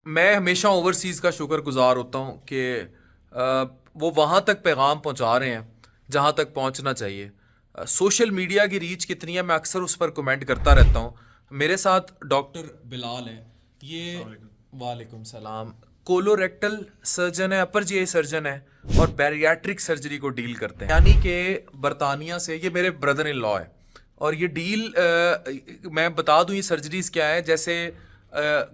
मैं हमेशा ओवरसीज़ का शुक्रगुजार होता हूँ कि वो वहाँ तक पैगाम पहुँचा रहे हैं जहाँ तक पहुँचना चाहिए। सोशल मीडिया की रीच कितनी है, मैं अक्सर उस पर कमेंट करता रहता हूँ। मेरे साथ डॉक्टर बिलाल हैं। ये वालेकुम सलाम। कोलोरेक्टल सर्जन है, अपर जीआई सर्जन है और बैरियाट्रिक सर्जरी को डील करते हैं। यानी कि बरतानिया से, ये मेरे ब्रदर इन लॉ है। और ये डील मैं बता दूं ये सर्जरीज क्या है। जैसे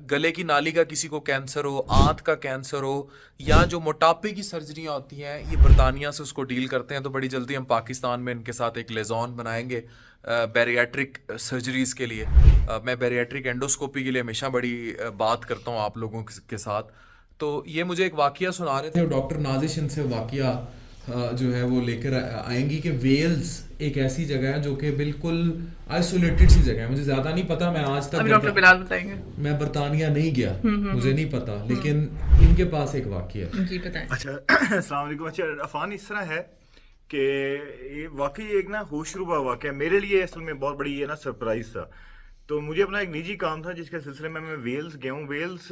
गले की नाली का किसी को कैंसर हो, आंत का कैंसर हो, या जो मोटापे की सर्जरियां होती हैं, ये बरतानिया से उसको डील करते हैं। तो बड़ी जल्दी हम पाकिस्तान में इनके साथ एक लेजॉन बनाएंगे बैरियाट्रिक सर्जरीज के लिए। मैं बैरियाट्रिक एंडोस्कोपी के लिए हमेशा बड़ी बात करता हूँ आप लोगों के साथ। तो ये मुझे एक वाकया सुना रहे थे डॉक्टर नाजिश, इनसे वाकया जो है वो लेकर आएंगी कि वेल्स एक ऐसी जगह है जो कि बिल्कुल आइसोलेटेड सी जगह है। मुझे ज़्यादा नहीं पता, मैं आज तक अभी डॉक्टर बिलाल बताएंगे। मैं बरतानिया नहीं गया, मुझे नहीं पता, लेकिन इनके पास एक वाकया है। जी बताएं। अच्छा अस्सलाम वालेकुम। अच्छा अफान, इस तरह है कि ये वाकई एक ना होशरुबा वाकया मेरे लिए असल में बहुत बड़ी ये ना सरप्राइज था। तो मुझे अपना एक निजी काम था जिसके सिलसिले में मैं वेल्स गया हूँ। वेल्स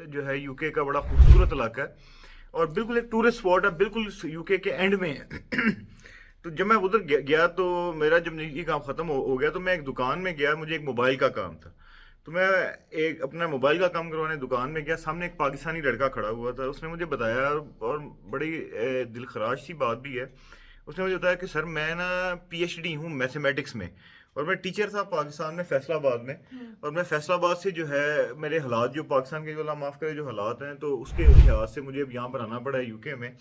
जो है यूके का बड़ा खूबसूरत इलाका है और बिल्कुल एक टूरिस्ट स्पॉट है, बिल्कुल यूके के एंड में है। तो जब मैं उधर गया तो मेरा जब निजी काम ख़त्म हो गया तो मैं एक दुकान में गया, मुझे एक मोबाइल का काम था। तो मैं एक अपना मोबाइल का काम करवाने दुकान में गया, सामने एक पाकिस्तानी लड़का खड़ा हुआ था। उसने मुझे बताया, और बड़ी दिलखराश सी बात भी है, उसने मुझे बताया कि सर मैं ना पीएचडी हूँ मैथमेटिक्स में, और मैं टीचर था पाकिस्तान में फैसलाबाद में। और मैं फैसलाबाद से जो है मेरे हालात जो पाकिस्तान के, जो अल्लाह माफ़ करे, जो हालात हैं तो उसके लिहाज से मुझे अब यहाँ पर आना पड़ा है यूके में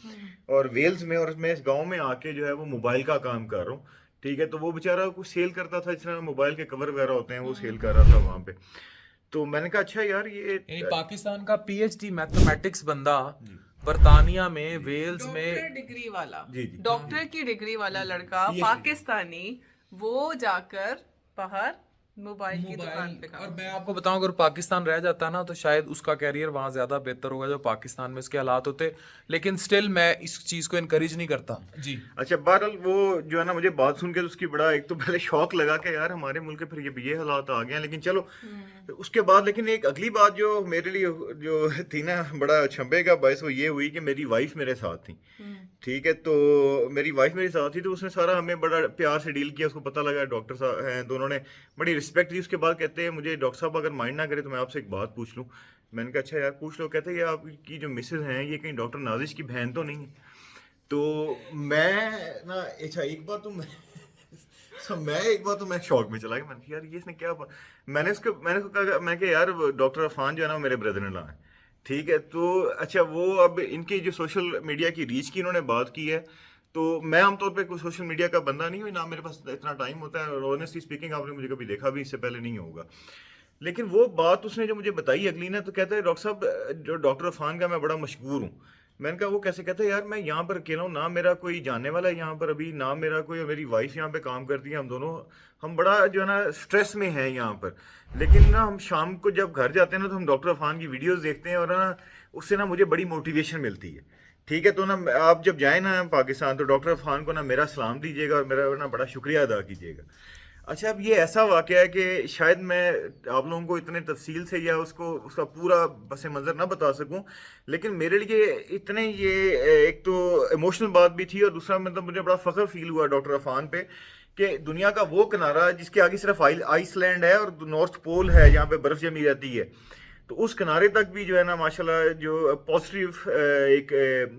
और वेल्स में। और मैं इस गांव में आके जो है वो मोबाइल का काम कर रहा हूँ। ठीक है, तो वो बेचारा कुछ सेल करता था, जिस तरह मोबाइल के कवर वगैरह होते हैं वो सेल कर रहा था वहाँ पे। तो मैंने कहा अच्छा यार ये यानी पाकिस्तान का पीएचडी मैथमेटिक्स बंदा बरतानिया में, वेल्स में। डॉक्टर डिग्री वाला, जी जी डॉक्टर की डिग्री वाला लड़का PhD पाकिस्तानी, वो जाकर बाहर मोबाइल की दुकान पे और काम। मैं आपको बताऊं, अगर पाकिस्तान रह जाता ना तो शायद उसका कैरियर वहां ज्यादा बेहतर होगा जो पाकिस्तान में उसके हालात होते। लेकिन स्टिल मैं इस चीज को इनकरेज नहीं करता जी। अच्छा बहरहाल वो जो है ना, मुझे बात सुन के तो उसकी बड़ा एक तो पहले शौक लगा कि यार हमारे मुल्क के फिर ये हालात आ गए हैं। लेकिन चलो उसके बाद, लेकिन एक अगली बात जो मेरे लिए जो थी ना बड़ा छंबे का बायस, वो ये हुई कि मेरी वाइफ मेरे साथ थी। ठीक है, तो मेरी वाइफ मेरे साथ थी, तो उसने सारा हमें बड़ा प्यार से डील किया। उसको पता लगा डॉक्टर साहब हैं तो उन्होंने बड़ी रिस्पेक्ट दी। उसके बाद कहते हैं मुझे, डॉक्टर साहब अगर माइंड ना करे तो मैं आपसे एक बात पूछ लूँ। मैंने कहा अच्छा यार पूछ लो। कहते हैं ये आपकी जो मिसेज हैं ये कहीं डॉक्टर नाजिश की बहन तो नहीं है? तो मैं ना अच्छा एक बार तो मैं मैं एक बार तो मैं शॉक में चला गया। मैंने कहा यार ये इसने क्या मैंने उसको कहा, मैं कि यार डॉक्टर अफान जो है ना वो मेरे ब्रदर इन लॉ है। ठीक है, तो अच्छा वो अब इनकी जो सोशल मीडिया की रीच की इन्होंने बात की है। तो मैं आमतौर पे कोई सोशल मीडिया का बंदा नहीं हूँ ना, मेरे पास इतना टाइम होता है, और ऑनेस्टली स्पीकिंग आपने मुझे कभी देखा भी इससे पहले नहीं होगा। लेकिन वो बात उसने जो मुझे बताई अगली ना, तो कहता है डॉक्टर साहब जो डॉक्टर अफान का मैं बड़ा मशहूर हूँ। मैंने कहा वो कैसे? कहता है यार मैं यहाँ पर अकेला हूँ, ना मेरा कोई जानने वाला है यहाँ पर अभी, ना मेरा कोई, मेरी वाइफ यहाँ पे काम करती है, हम दोनों हम बड़ा जो है ना स्ट्रेस में हैं यहाँ पर। लेकिन ना हम शाम को जब घर जाते हैं ना तो हम डॉक्टर अफान की वीडियोस देखते हैं, और ना उससे ना मुझे बड़ी मोटिवेशन मिलती है। ठीक है, तो ना आप जब जाए ना पाकिस्तान तो डॉक्टर अफान को ना मेरा सलाम दीजिएगा और मेरा ना बड़ा शुक्रिया अदा कीजिएगा। अच्छा अब ये ऐसा वाक़या है कि शायद मैं आप लोगों को इतने तफसील से या उसको उसका पूरा पस मंज़र ना बता सकूं, लेकिन मेरे लिए इतने ये एक तो इमोशनल बात भी थी, और दूसरा मतलब मुझे बड़ा फ़ख्र फील हुआ डॉक्टर अफान पे कि दुनिया का वो किनारा जिसके आगे सिर्फ आइसलैंड है और नॉर्थ पोल है जहाँ पे बर्फ़ जमी रहती है, तो उस किनारे तक भी जो है ना माशाल्लाह जो पॉजिटिव एक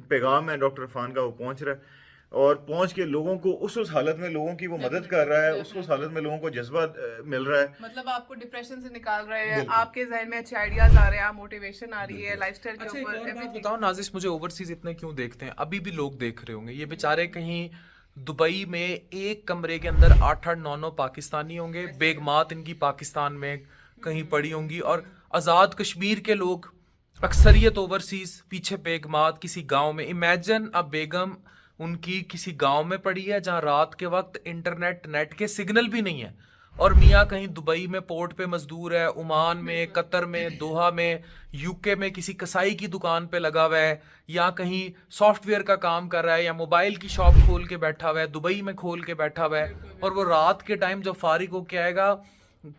पैगाम है डॉक्टर अफान का वो पहुँच रहा है। और पहुंच के लोगों को उस हालत में लोगों की वो मदद कर रहा है, उस हालत में लोगों को जज्बा मिल रहा है। मतलब आपको डिप्रेशन से निकाल रहे हैं, बिल्कुल। आपके जहन में अच्छे आइडियाज आ रहे हैं, मोटिवेशन आ रही है लाइफस्टाइल के अच्छा एक ऊपर, और बात एवरीथिंग। बताओ नाजिश, मुझे ओवरसीज इतने क्यों देखते हैं? अभी भी लोग देख रहे होंगे, ये बेचारे कहीं दुबई में एक कमरे के अंदर 8-8 9 9 पाकिस्तानी होंगे, बेगमात इनकी पाकिस्तान में कहीं पड़ी होंगी, और आज़ाद कश्मीर के लोग अक्सरियत ओवरसीज, पीछे बेगमात किसी गांव में। इमेजिन अब बेगम उनकी किसी गांव में पड़ी है जहां रात के वक्त इंटरनेट नेट के सिग्नल भी नहीं है, और मियाँ कहीं दुबई में पोर्ट पे मजदूर है, ओमान में, कतर में, दोहा में, यूके में किसी कसाई की दुकान पे लगा हुआ है, या कहीं सॉफ्टवेयर का काम कर रहा है, या मोबाइल की शॉप खोल के बैठा हुआ है, दुबई में खोल के बैठा हुआ है। और वो रात के टाइम जब फारिग होके आएगा,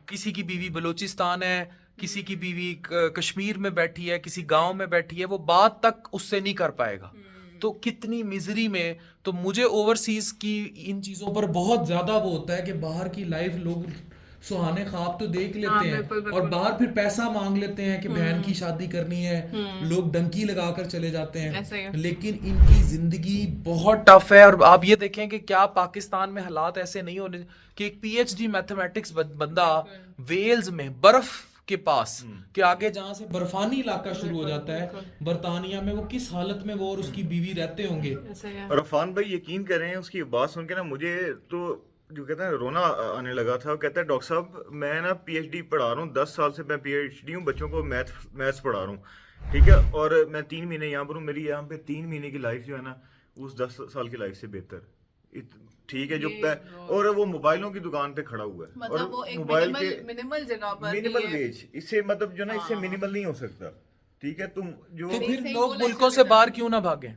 किसी की बीवी बलूचिस्तान है, किसी की बीवी कश्मीर में बैठी है, किसी गांव में बैठी है, वो बात तक उससे नहीं कर पाएगा। तो कितनी मिजरी में। तो मुझे ओवरसीज की इन चीजों पर बहुत ज्यादा वो होता है कि बाहर की लाइफ लोग सुहाने ख्वाब तो देख लेते हैं बिल्कुल, और बिल्कुल। बाहर फिर पैसा मांग लेते हैं कि बहन की शादी करनी है, लोग डंकी लगाकर चले जाते ऐसा ही हैं। है। लेकिन इनकी जिंदगी बहुत टफ है। और आप ये देखें कि क्या पाकिस्तान में हालात ऐसे नहीं होने कि एक पीएचडी मैथमेटिक्स बंदा वेल्स में बर्फ के पास कि आगे जहां से बर्फानी इलाका शुरू हो जाता है बर्तानिया में, वो किस हालत में वो और उसकी बीवी रहते होंगे। ऐसा ही है। और अफान भाई यकीन करें उसकी बात सुन के ना मुझे तो जो कहते हैं रोना आने लगा था। वो कहता है डॉक्टर साहब मैं ना पीएचडी पढ़ा रहा हूँ, 10 साल से मैं पीएचडी हूँ, बच्चों को मैथ्स पढ़ा रहा हूँ, ठीक है, और मैं 3 महीने यहाँ पर हूँ, मेरी यहाँ पे 3 महीने की लाइफ जो है ना उस 10 साल की लाइफ से बेहतर, ठीक है, और वो मोबाइलों की दुकान पे खड़ा हुआ है मतलब और वो एक मोबाइल के मिनिमल जगह पर मिनिमल भी है। वेज, इससे मतलब जो ना इससे मिनिमल नहीं हो सकता, ठीक है, तुम जो तो फिर सही लोग बोला मुल्कों से बाहर क्यों ना भागें।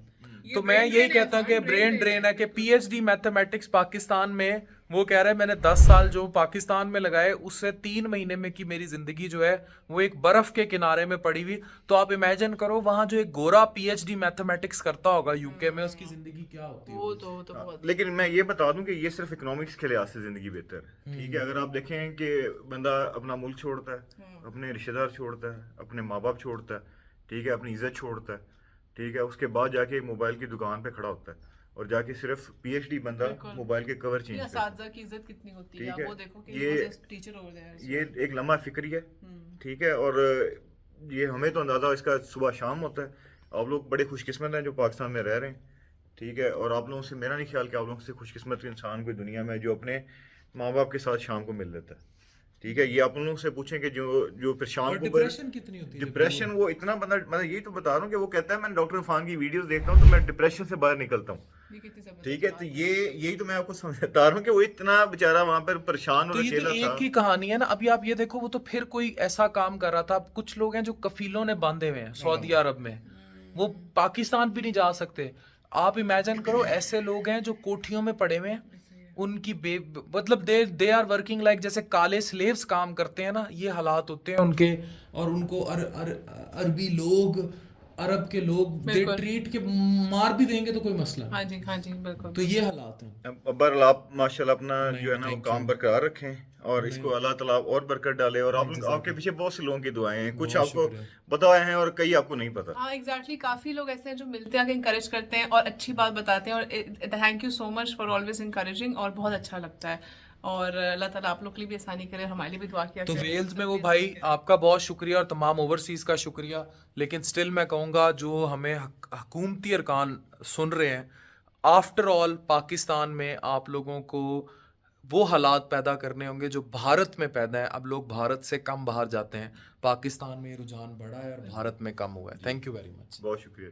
तो मैं brain यही drain है, कहता हूँ कि brain ब्रेन drain ड्रेन है कि पीएचडी मैथमेटिक्स पाकिस्तान में वो कह रहा है मैंने 10 साल जो पाकिस्तान में लगाए उससे 3 महीने में की मेरी जिंदगी जो है वो एक बर्फ के किनारे में पड़ी हुई। तो आप इमेजिन करो वहां जो एक गोरा पीएचडी मैथमेटिक्स करता होगा यूके में, उसकी जिंदगी क्या होती वो होगी। तो बहुत लेकिन मैं ये बता दूं कि ये सिर्फ इकोनॉमिक्स के लिहाज से जिंदगी बेहतर है, ठीक है। अगर आप देखें कि बंदा अपना मुल्क छोड़ता है, अपने रिश्तेदार छोड़ता है, अपने माँ बाप छोड़ता है, ठीक है, अपनी इज्जत छोड़ता है, ठीक है, उसके बाद जाके मोबाइल की दुकान पे खड़ा होता है और जाके सिर्फ पीएचडी बंदा मोबाइल के कवर चेंज करता है, असातिज़ा की इज्जत कितनी होती है। ठीक आप है। वो देखो कि ये- टीचर ओवर देयर। ये एक लम्हा फिक्री है, ठीक है, और ये हमें तो अंदाज़ा इसका सुबह शाम होता है। आप लोग बड़े खुशकिस्मत हैं जो पाकिस्तान में रह रहे हैं, ठीक है, और आप लोगों से मेरा नहीं ख्याल कि आप लोगों से खुशकिस्मत इंसान कोई दुनिया में है जो अपने माँ बाप के साथ शाम को मिल लेता है, ठीक है। ये आप उन लोगों से पूछें कि जो फिर शाम और को डिप्रेशन कितनी होती है। डिप्रेशन, वो इतना बंदा, मैं यही तो बता रहा हूँ कि वो कहता है मैं डॉक्टर इरफान की वीडियोस देखता हूँ तो मैं डिप्रेशन से बाहर निकलता हूँ, ये कितनी जबरदस्त ठीक है। बात तो यही तो मैं आपको समझता रहा हूँ कि वो इतना बेचारा वहां पर परेशान तो और ये तो अकेला था। एक ही कहानी है ना। अभी आप ये देखो वो तो फिर कोई ऐसा काम कर रहा था। अब कुछ लोग हैं जो कफीलों ने बांधे हुए हैं सऊदी अरब में, वो पाकिस्तान भी नहीं जा सकते। आप इमेजिन करो ऐसे लोग हैं जो कोठियों में पड़े हुए हैं, उनकी मतलब दे आर वर्किंग लाइक जैसे काले स्लेव्स काम करते हैं ना, ये हालात होते हैं उनके। और उनको अरबी लोग, अरब के लोग दे ट्रीट के मार भी देंगे तो कोई मसला नहीं। हाँ जी बिल्कुल। तो ये हालात हैं। बहरहाल आप माशाल्लाह अपना जो है ना वो काम बरकरार रखें और इसको अल्लाह ताला और बरकत डाले। और आप आपके पीछे बहुत से लोगों की दुआएं हैं, कुछ आपको बताए हैं और कई आपको नहीं पता। हाँ एग्जैक्टली, काफी लोग ऐसे हैं जो मिलते हैं, इंकरेज करते हैं और अच्छी बात बताते हैं। और thank you so much for always encouraging, और बहुत अच्छा लगता है। और अल्लाह ताला आप लोग के लिए भी आसानी करे, हमारे लिए भी दुआ किया तो करें। वेल्स में वो भाई आपका बहुत शुक्रिया और तमाम ओवरसीज़ का शुक्रिया। लेकिन स्टिल मैं कहूँगा जो हमें हुकूमती अरकान सुन रहे हैं, आफ्टर ऑल पाकिस्तान में आप लोगों को वो हालात पैदा करने होंगे जो भारत में पैदा है। अब लोग भारत से कम बाहर जाते हैं, पाकिस्तान में रुझान बढ़ा है और भारत में कम हुआ है। Thank you very much. बहुत शुक्रिया।